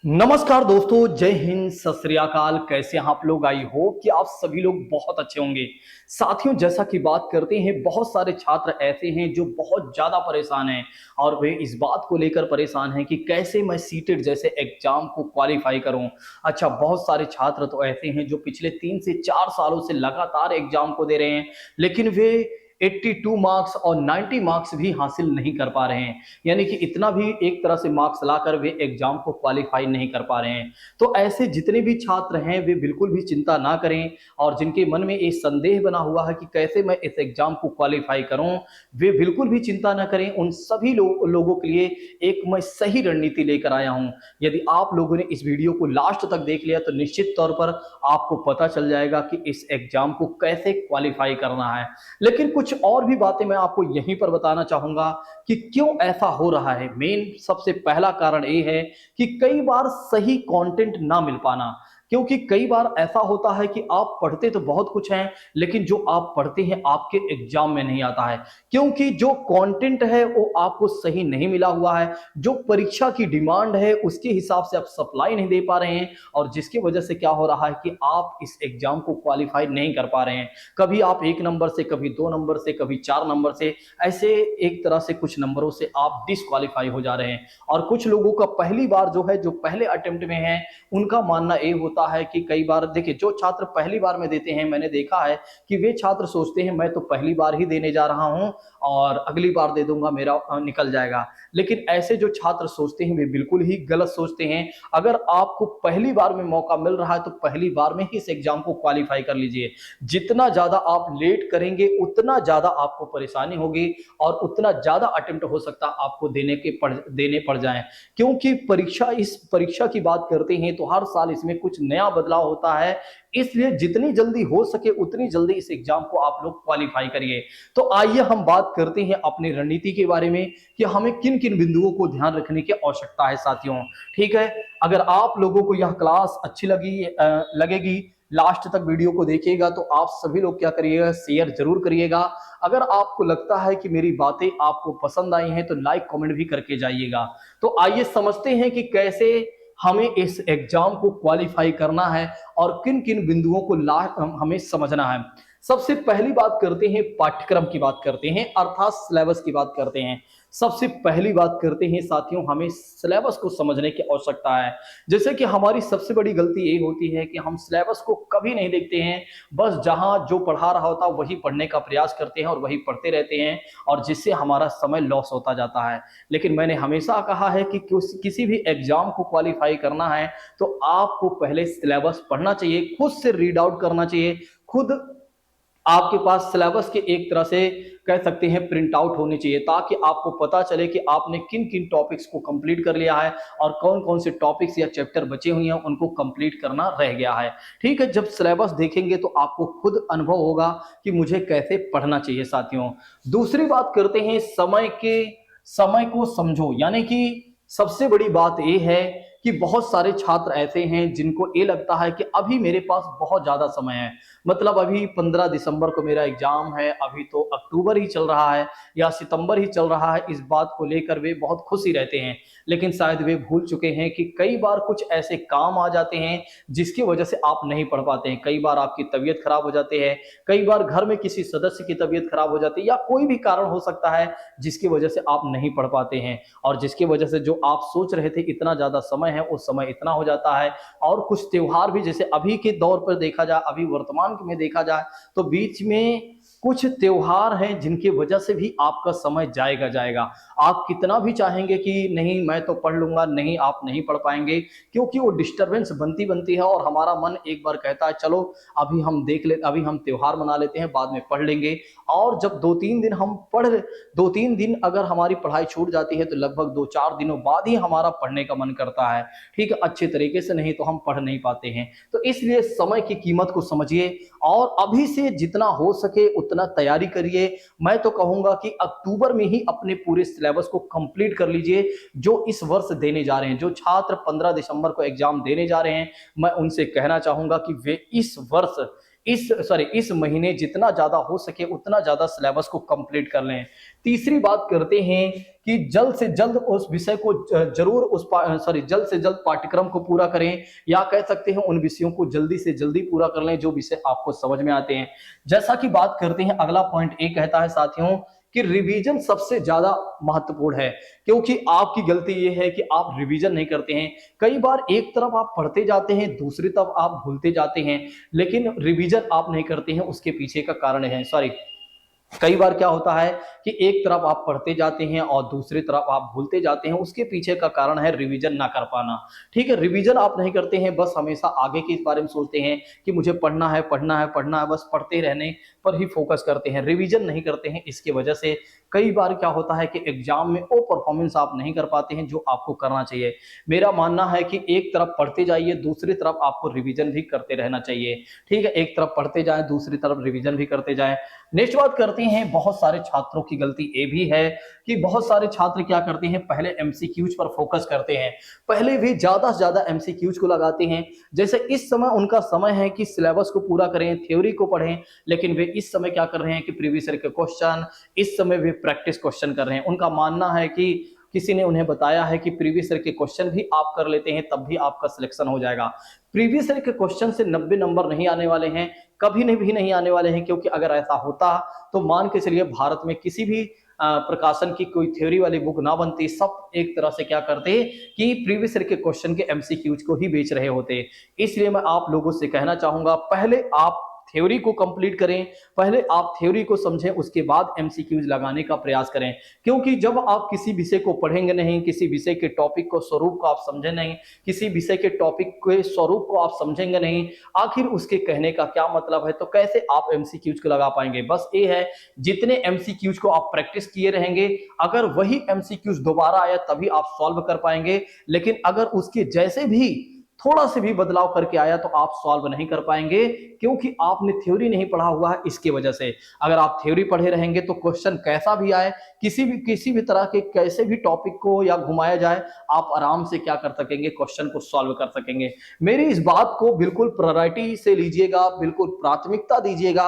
नमस्कार दोस्तों, जय हिंद, सत श्री अकाल। कैसे हैं आप लोग? आई होप कि आप सभी लोग बहुत अच्छे होंगे। साथियों, जैसा कि बात करते हैं, बहुत सारे छात्र ऐसे हैं जो बहुत ज्यादा परेशान हैं और वे इस बात को लेकर परेशान हैं कि कैसे मैं सीटेट जैसे एग्जाम को क्वालिफाई करूं। अच्छा, बहुत सारे छात्र तो ऐसे हैं जो पिछले 3 से 4 सालों से लगातार एग्जाम को दे रहे हैं, लेकिन वे 82 मार्क्स और 90 मार्क्स भी हासिल नहीं कर पा रहे हैं। यानी कि इतना भी एक तरह से मार्क्स लाकर वे एग्जाम को क्वालिफाई नहीं कर पा रहे हैं। तो ऐसे जितने भी छात्र हैं वे बिल्कुल भी चिंता ना करें, और जिनके मन में ये संदेह बना हुआ है कि कैसे मैं इस एग्जाम को क्वालिफाई करूं, वे बिल्कुल भी चिंता ना करें। उन सभी लोगों के लिए एक मैं सही रणनीति लेकर आया हूं। यदि आप लोगों ने इस वीडियो को लास्ट तक देख लिया तो निश्चित तौर पर आपको पता चल जाएगा कि इस एग्जाम को कैसे क्वालिफाई करना है। लेकिन कुछ और भी बातें मैं आपको यहीं पर बताना चाहूंगा कि क्यों ऐसा हो रहा है। मेन सबसे पहला कारण ये है कि कई बार सही कंटेंट ना मिल पाना। क्योंकि कई बार ऐसा होता है कि आप पढ़ते तो बहुत कुछ हैं, लेकिन जो आप पढ़ते हैं आपके एग्जाम में नहीं आता है, क्योंकि जो कंटेंट है वो आपको सही नहीं मिला हुआ है। जो परीक्षा की डिमांड है उसके हिसाब से आप सप्लाई नहीं दे पा रहे हैं, और जिसकी वजह से क्या हो रहा है कि आप इस एग्जाम को क्वालिफाई नहीं कर पा रहे हैं। कभी आप 1 नंबर से, कभी 2 नंबर से, कभी 4 नंबर से, ऐसे एक तरह से कुछ नंबरों से आप डिस्क्वालीफाई हो जा रहे हैं। और कुछ लोगों का पहली बार जो है, जो पहले अटेम्प्ट में है, उनका मानना ये होता है कि कई बार देखिए, जो छात्र पहली बार में देते हैं, मैंने देखा है कि वे छात्र सोचते हैं मैं तो पहली बार ही देने जा रहा हूं और अगली बार दे दूंगा, मेरा निकल जाएगा। लेकिन ऐसे जो छात्र सोचते हैं वे बिल्कुल ही गलत सोचते हैं। अगर आपको पहली बार में मौका मिल रहा है तो पहली बार में ही इस एग्जाम को क्वालिफाई कर लीजिए। जितना ज्यादा आप लेट करेंगे उतना ज्यादा आपको परेशानी होगी, और उतना ज्यादा अटेम्प्ट हो सकता है आपको देने पड़ जाएं। क्योंकि इस परीक्षा की बात करते हैं तो हर साल इसमें कुछ नया बदलाव होता है, इसलिए जितनी जल्दी हो सके उतनी जल्दी इस एग्जाम को आप लोग क्वालिफाई करिए। तो आइए हम बात करते हैं अपनी रणनीति के बारे में कि हमें किन किन बिंदुओं को ध्यान रखने की आवश्यकता है साथियों। ठीक है, अगर आप लोगों को यह क्लास अच्छी लगेगी, लास्ट तक वीडियो को देखिएगा, तो आप सभी लोग क्या करिएगा, शेयर जरूर करिएगा। अगर आपको लगता है कि मेरी बातें आपको पसंद आई हैं तो लाइक कमेंट भी करके जाइएगा। तो आइए समझते हैं कि कैसे हमें इस एग्जाम को क्वालिफाई करना है और किन किन बिंदुओं को हमें समझना है। सबसे पहली बात करते हैं, पाठ्यक्रम की बात करते हैं, अर्थात सिलेबस की बात करते हैं। सबसे पहली बात करते हैं साथियों, हमें सिलेबस को समझने की आवश्यकता है। जैसे कि हमारी सबसे बड़ी गलती ये होती है कि हम सिलेबस को कभी नहीं देखते हैं, बस जहां जो पढ़ा रहा होता है वही पढ़ने का प्रयास करते हैं और वही पढ़ते रहते हैं, और जिससे हमारा समय लॉस होता जाता है। लेकिन मैंने हमेशा कहा है कि किसी भी एग्जाम को क्वालिफाई करना है तो आपको पहले सिलेबस पढ़ना चाहिए, खुद से रीड आउट करना चाहिए। खुद आपके पास सिलेबस के एक तरह से कह सकते हैं प्रिंट आउट होनी चाहिए, ताकि आपको पता चले कि आपने किन किन टॉपिक्स को कंप्लीट कर लिया है और कौन कौन से टॉपिक्स या चैप्टर बचे हुए हैं उनको कंप्लीट करना रह गया है। ठीक है, जब सिलेबस देखेंगे तो आपको खुद अनुभव होगा कि मुझे कैसे पढ़ना चाहिए साथियों। दूसरी बात करते हैं, समय को समझो। यानी कि सबसे बड़ी बात यह है कि बहुत सारे छात्र ऐसे हैं जिनको ये लगता है कि अभी मेरे पास बहुत ज्यादा समय है, मतलब अभी 15 दिसंबर को मेरा एग्जाम है, अभी तो अक्टूबर ही चल रहा है या सितंबर ही चल रहा है। इस बात को लेकर वे बहुत खुशी रहते हैं, लेकिन शायद वे भूल चुके हैं कि कई बार कुछ ऐसे काम आ जाते हैं जिसकी वजह से आप नहीं पढ़ पाते हैं। कई बार आपकी तबीयत खराब हो जाती है, कई बार घर में किसी सदस्य की तबीयत खराब हो जाती है, या कोई भी कारण हो सकता है जिसकी वजह से आप नहीं पढ़ पाते हैं, और जिसकी वजह से जो आप सोच रहे थे इतना ज्यादा समय है उस समय इतना हो जाता है। और कुछ त्योहार भी, जैसे अभी के दौर पर देखा जाए, अभी वर्तमान में देखा जाए तो बीच में कुछ त्योहार हैं जिनकी वजह से भी आपका समय जाएगा। आप कितना भी चाहेंगे कि नहीं मैं तो पढ़ लूंगा, नहीं, आप नहीं पढ़ पाएंगे, क्योंकि वो डिस्टरबेंस बनती है, और हमारा मन एक बार कहता है चलो अभी हम अभी हम त्योहार मना लेते हैं, बाद में पढ़ लेंगे। और जब 2-3 दिन अगर हमारी पढ़ाई छूट जाती है तो लगभग 2-4 दिनों बाद ही हमारा पढ़ने का मन करता है। ठीक है, अच्छे तरीके से नहीं तो हम पढ़ नहीं पाते हैं। तो इसलिए समय की कीमत को समझिए और अभी से जितना हो सके उतना तैयारी करिए। मैं तो कहूंगा कि अक्टूबर में ही अपने पूरे सिलेबस को कंप्लीट कर लीजिए जो इस वर्ष देने जा रहे हैं। जो छात्र 15 दिसंबर को एग्जाम देने जा रहे हैं, मैं उनसे कहना चाहूंगा कि वे इस वर्ष इस महीने जितना ज्यादा हो सके उतना ज्यादा सिलेबस को कंप्लीट कर लें। तीसरी बात करते हैं कि जल्द से जल्द उस विषय को जरूर जल्द से जल्द पाठ्यक्रम को पूरा करें, या कह सकते हैं उन विषयों को जल्दी से जल्दी पूरा कर लें जो विषय आपको समझ में आते हैं। जैसा कि बात करते हैं, अगला पॉइंट ये कहता है साथियों कि रिवीजन सबसे ज्यादा महत्वपूर्ण है, क्योंकि आपकी गलती यह है कि आप रिवीजन नहीं करते हैं। कई बार एक तरफ आप पढ़ते जाते हैं, दूसरी तरफ आप भूलते जाते हैं, लेकिन रिवीजन आप नहीं करते हैं। उसके पीछे का कारण है कई बार क्या होता है कि एक तरफ आप पढ़ते जाते हैं और दूसरी तरफ आप भूलते जाते हैं। उसके पीछे का कारण है रिवीजन ना कर पाना। ठीक है, रिवीजन आप नहीं करते हैं, बस हमेशा आगे के इस बारे में सोचते हैं कि मुझे पढ़ना है पढ़ना है पढ़ना है, बस पढ़ते रहने पर ही फोकस करते हैं, रिवीजन नहीं करते हैं। इसकी वजह से कई बार क्या होता है कि एग्जाम में वो परफॉर्मेंस आप नहीं कर पाते हैं जो आपको करना चाहिए। मेरा मानना है कि एक तरफ पढ़ते जाइए, दूसरी तरफ आपको रिवीजन भी करते रहना चाहिए। ठीक है, एक तरफ पढ़ते जाएं, दूसरी तरफ रिवीजन भी करते जाएं। नेक्स्ट बात करते हैं, बहुत सारे छात्रों की गलती ये भी है कि बहुत सारे छात्र क्या करते हैं, पहले एमसीक्यूज पर फोकस करते हैं, पहले भी ज्यादा से ज्यादा एमसीक्यूज को लगाते हैं। जैसे इस समय उनका समय है कि सिलेबस को पूरा करें, थ्योरी को पढ़ें, लेकिन वे इस समय क्या कर रहे हैं कि प्रीवियस ईयर के क्वेश्चन, इस समय वे प्रैक्टिस क्वेश्चन कर रहे हैं। उनका मानना है कि किसी ने उन्हें बताया है कि प्रीवियस ईयर के क्वेश्चन भी आप कर लेते हैं तब भी आपका सिलेक्शन हो जाएगा। प्रीवियस ईयर के क्वेश्चन से 90 नंबर नहीं आने वाले हैं, कभी भी नहीं आने वाले हैं, क्योंकि अगर ऐसा होता तो मान के चलिए भारत में किसी भी प्रकाशन की कोई थ्योरी वाली बुक ना बनती, सब एक तरह से क्या करते कि प्रीवियस ईयर के क्वेश्चन के एमसीक्यूज को ही बेच रहे होते। इसलिए मैं आप लोगों से कहना चाहूंगा, पहले आप थ्योरी को कंप्लीट करें, पहले आप थ्योरी को समझें, उसके बाद एमसीक्यूज लगाने का प्रयास करें। क्योंकि जब आप किसी विषय को पढ़ेंगे नहीं, किसी विषय के टॉपिक को स्वरूप को आप समझे नहीं, किसी विषय के टॉपिक के स्वरूप को आप समझेंगे नहीं, आखिर उसके कहने का क्या मतलब है, तो कैसे आप एमसीक्यूज को लगा पाएंगे। बस ये है, जितने एमसीक्यूज को आप प्रैक्टिस किए रहेंगे, अगर वही एमसीक्यूज दोबारा आया तभी आप सॉल्व कर पाएंगे, लेकिन अगर उसके जैसे भी थोड़ा से भी बदलाव करके आया तो आप सॉल्व नहीं कर पाएंगे, क्योंकि आपने थ्योरी नहीं पढ़ा हुआ है। इसकी वजह से अगर आप थ्योरी पढ़े रहेंगे तो क्वेश्चन कैसा भी आए, किसी भी तरह के कैसे भी टॉपिक को या घुमाया जाए, आप आराम से क्या कर सकेंगे, क्वेश्चन को सॉल्व कर सकेंगे। मेरी इस बात को बिल्कुल प्रायोरिटी से लीजिएगा, बिल्कुल प्राथमिकता दीजिएगा।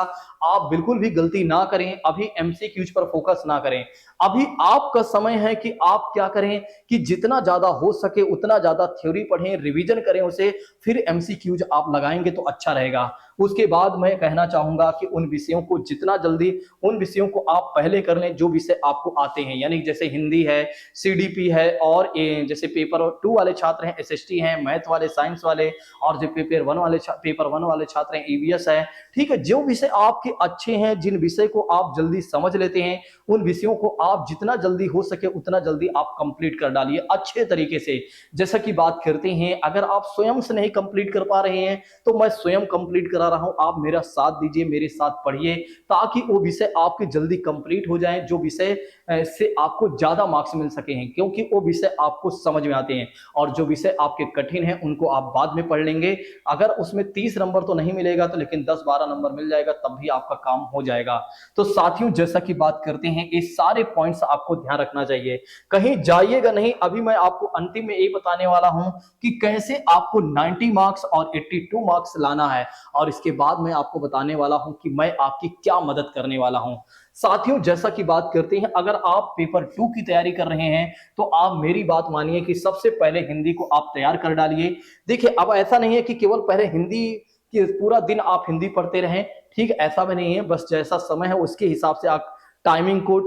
आप बिल्कुल भी गलती ना करें, अभी एमसीक्यूज पर फोकस ना करें। अभी आपका समय है कि आप क्या करें कि जितना ज्यादा हो सके उतना ज्यादा थ्योरी पढ़ें, रिवीजन करें उसे, फिर एमसीक्यूज आप लगाएंगे तो अच्छा रहेगा। उसके बाद मैं कहना चाहूंगा कि उन विषयों को जितना जल्दी, उन विषयों को आप पहले कर लें जो विषय आपको आते हैं, यानी जैसे हिंदी है, सीडीपी है, और जैसे पेपर 2 वाले छात्र हैं एसएसटी हैं, मैथ वाले, साइंस वाले, और जो पेपर 1 वाले छात्र हैं ईवीएस है। ठीक है, जो विषय आपके अच्छे हैं, जिन विषय को आप जल्दी समझ लेते हैं, उन विषयों को आप जितना जल्दी हो सके उतना जल्दी आप कंप्लीट कर डालिए अच्छे तरीके से। जैसा कि बात करते हैं, अगर आप स्वयं से नहीं कंप्लीट कर पा रहे हैं तो मैं स्वयं कंप्लीट करा रहा हूं, आप मेरा साथ दीजिए, मेरे साथ पढ़िए, ताकि वो विषय आपके जल्दी कंप्लीट हो जाएं, जो विषय से आपको ज्यादा मार्क्स मिल सके हैं, क्योंकि वो विषय आपको समझ में आते हैं। और जो विषय आपके कठिन हैं उनको आप बाद में पढ़ लेंगे। अगर उसमें 30 नंबर तो नहीं मिलेगा तो लेकिन 10-12 नंबर मिल जाएगा, तब भी आपका काम हो जाएगा। तो साथियों, जैसा कि बात करते हैं, ये सारे पॉइंट्स आपको ध्यान रखना चाहिए, कहीं जाइएगा नहीं। अभी मैं आपको अंतिम में यही बताने वाला हूं कि कैसे आपको 90 मार्क्स और 82 मार्क्स लाना है, और इसके बाद मैं आपको बताने वाला हूं कि मैं आपकी क्या मदद करने वाला हूं। साथियों, जैसा कि बात करते हैं, अगर आप पेपर 2 की तैयारी कर रहे हैं तो आप मेरी बात मानिए कि सबसे पहले हिंदी को आप तैयार कर डालिए। देखिए, अब ऐसा नहीं है कि केवल पहले हिंदी कि पूरा दिन आप हिंदी पढ़ते रहें, ठीक, ऐसा भी नहीं है। बस जैसा समय है उसके हिसाब से आप टाइमिंग को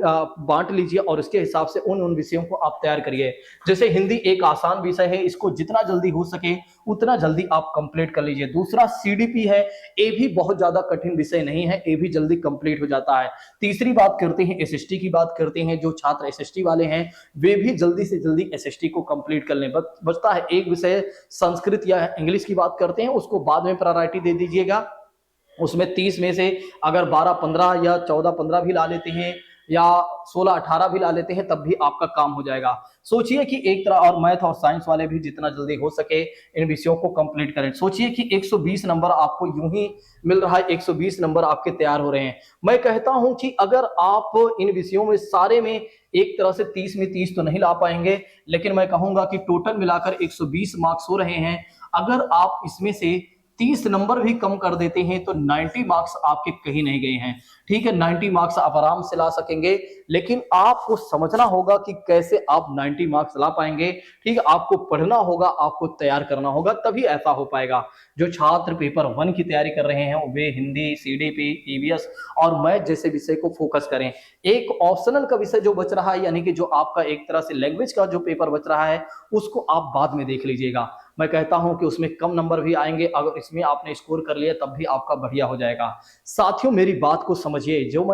बांट लीजिए और उसके हिसाब से उन विषयों को आप तैयार करिए। जैसे हिंदी एक आसान विषय है, इसको जितना जल्दी हो सके उतना जल्दी आप कंप्लीट कर लीजिए। दूसरा सीडीपी है, ये भी बहुत ज्यादा कठिन विषय नहीं है, ये भी जल्दी कंप्लीट हो जाता है। तीसरी बात करते हैं, एसएसटी की बात करते हैं। जो छात्र एसएसटी वाले हैं वे भी जल्दी से जल्दी एसएसटी को कंप्लीट कर लें। बचता है एक विषय संस्कृत या इंग्लिश की बात करते हैं, उसको बाद में प्रायोरिटी दे दीजिएगा। उसमें 30 में से अगर 12-15 या 14-15 भी ला लेते हैं, या 16-18 भी ला लेते हैं, तब भी आपका काम हो जाएगा। सोचिए कि एक तरह, और मैथ और साइंस वाले भी जितना जल्दी हो सके इन विषयों को कंप्लीट करें। सोचिए कि 120 नंबर आपको यूं ही मिल रहा है, 120 नंबर आपके तैयार हो रहे हैं। मैं कहता हूं कि अगर आप इन विषयों में सारे में एक तरह से 30 में 30 तो नहीं ला पाएंगे, लेकिन मैं कहूंगा कि टोटल मिलाकर 120 मार्क्स हो रहे हैं। अगर आप इसमें से 30 नंबर भी कम कर देते हैं तो 90 मार्क्स आपके कहीं नहीं गए हैं। ठीक है, 90 मार्क्स आप आराम से ला सकेंगे, लेकिन आपको समझना होगा कि कैसे आप 90 मार्क्स ला पाएंगे। ठीक है, आपको पढ़ना होगा, आपको तैयार करना होगा, तभी ऐसा हो पाएगा। जो छात्र पेपर 1 की तैयारी कर रहे हैं वे हिंदी, सीडीपी, ईवीएस और मैथ जैसे विषय को फोकस करें। एक ऑप्शनल का विषय जो बच रहा है, यानी कि जो आपका एक तरह से लैंग्वेज का जो पेपर बच रहा है, उसको आप बाद में देख लीजिएगा। मैं कहता हूं कि उसमें कम नंबर भी आएंगे, अगर इसमें आपने स्कोर कर लिया तब भी आपका बढ़िया हो जाएगा। साथियों, मेरी बात को समझिए, जो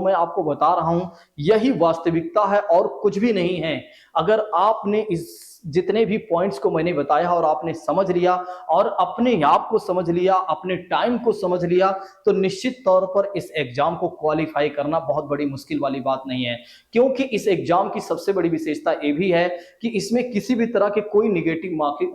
मैं आपको बता रहा हूं यही वास्तविकता है और कुछ भी नहीं है। अगर आपने इस जितने भी पॉइंट्स को मैंने बताया और आपने समझ लिया और अपने आप को समझ लिया, अपने टाइम को समझ लिया, तो निश्चित तौर पर इस एग्जाम को क्वालिफाई करना बहुत बड़ी मुश्किल वाली बात नहीं है। क्योंकि इस एग्जाम की सबसे बड़ी विशेषता ये भी है कि इसमें किसी भी तरह के कोई निगेटिव मार्किंग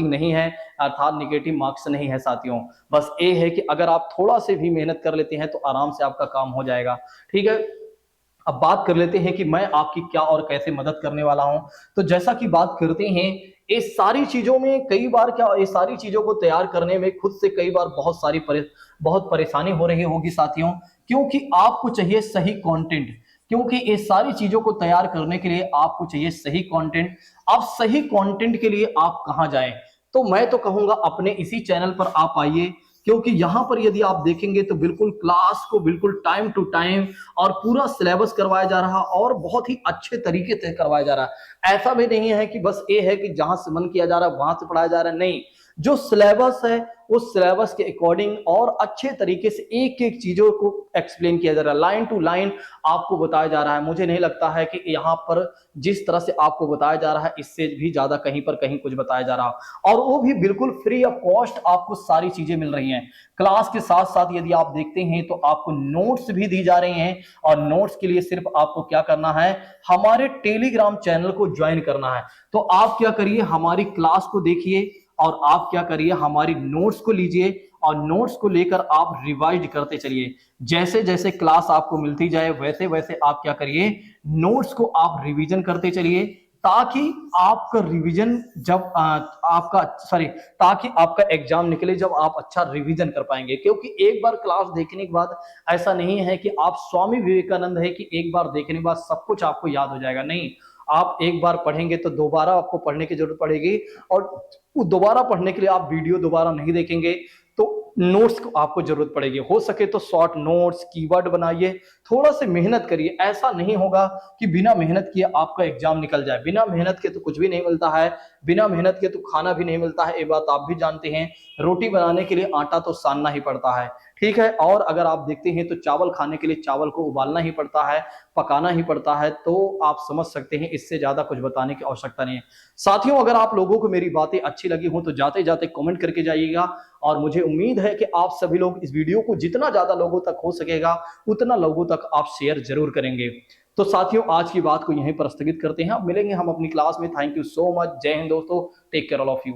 नहीं है, अर्थात निगेटिव मार्क्स नहीं है साथियों। बस ये है कि अगर आप थोड़ा से भी मेहनत कर लेते हैं तो आराम से आपका काम हो जाएगा। ठीक है, अब बात कर लेते हैं कि मैं आपकी क्या और कैसे मदद करने वाला हूं। तो जैसा कि बात करते हैं, इस सारी चीजों में कई बार क्या, ये सारी चीजों को तैयार करने में खुद से कई बार बहुत परेशानी हो रही होगी साथियों, क्योंकि आपको चाहिए सही कंटेंट। क्योंकि इस सारी चीजों को तैयार करने के लिए आपको चाहिए सही कंटेंट। अब सही कंटेंट के लिए आप कहां जाएं? तो मैं तो कहूंगा अपने इसी चैनल पर आप आइए, क्योंकि यहां पर यदि आप देखेंगे तो बिल्कुल क्लास को बिल्कुल टाइम टू टाइम और पूरा सिलेबस करवाया जा रहा और बहुत ही अच्छे तरीके से करवाया जा रहा है। ऐसा भी नहीं है कि बस ये है कि जहां से मन किया जा रहा है वहां से पढ़ाया जा रहा है, नहीं। जो सिलेबस है उस सिलेबस के अकॉर्डिंग और अच्छे तरीके से एक एक चीजों को एक्सप्लेन किया जा रहा है, लाइन टू लाइन आपको बताया जा रहा है। मुझे नहीं लगता है कि यहाँ पर जिस तरह से आपको बताया जा रहा है इससे भी ज्यादा कहीं पर कहीं कुछ बताया जा रहा, और वो भी बिल्कुल फ्री ऑफ कॉस्ट आपको सारी चीजें मिल रही हैं। क्लास के साथ साथ यदि आप देखते हैं तो आपको नोट्स भी दी जा रही हैं, और नोट्स के लिए सिर्फ आपको क्या करना है, हमारे टेलीग्राम चैनल को ज्वाइन करना है। तो आप क्या करिए, हमारी क्लास को देखिए और आप क्या करिए, हमारी नोट्स को लीजिए और नोट्स को लेकर आप रिवाइज करते चलिए। जैसे जैसे क्लास आपको मिलती जाए वैसे वैसे आप क्या करिए, नोट्स को आप रिवीजन करते चलिए, ताकि आपका रिवीजन जब ताकि आपका एग्जाम निकले जब आप अच्छा रिवीजन कर पाएंगे। क्योंकि एक बार क्लास देखने के बाद ऐसा नहीं है कि आप स्वामी विवेकानंद है कि एक बार देखने के बाद सब कुछ आपको याद हो जाएगा, नहीं। आप एक बार पढ़ेंगे तो दोबारा आपको पढ़ने की जरूरत पड़ेगी, और दोबारा पढ़ने के लिए आप वीडियो दोबारा नहीं देखेंगे, तो नोट्स को आपको जरूरत पड़ेगी। हो सके तो शॉर्ट नोट्स, कीवर्ड बनाइए, थोड़ा सा मेहनत करिए। ऐसा नहीं होगा कि बिना मेहनत किए आपका एग्जाम निकल जाए। बिना मेहनत के तो कुछ भी नहीं मिलता है, बिना मेहनत के तो खाना भी नहीं मिलता है, ये बात आप भी जानते हैं। रोटी बनाने के लिए आटा तो सानना ही पड़ता है, ठीक है। और अगर आप देखते हैं तो चावल खाने के लिए चावल को उबालना ही पड़ता है, पकाना ही पड़ता है। तो आप समझ सकते हैं, इससे ज्यादा कुछ बताने की आवश्यकता नहीं है। साथियों, अगर आप लोगों को मेरी बातें अच्छी लगी हो तो जाते जाते कमेंट करके जाइएगा, और मुझे उम्मीद है कि आप सभी लोग इस वीडियो को जितना ज्यादा लोगों तक हो सकेगा उतना लोगों तक आप शेयर जरूर करेंगे। तो साथियों, आज की बात को यहीं पर स्थगित करते हैं। अब मिलेंगे हम अपनी क्लास में। Thank you so much. जय हिंद दोस्तों, take care all of you.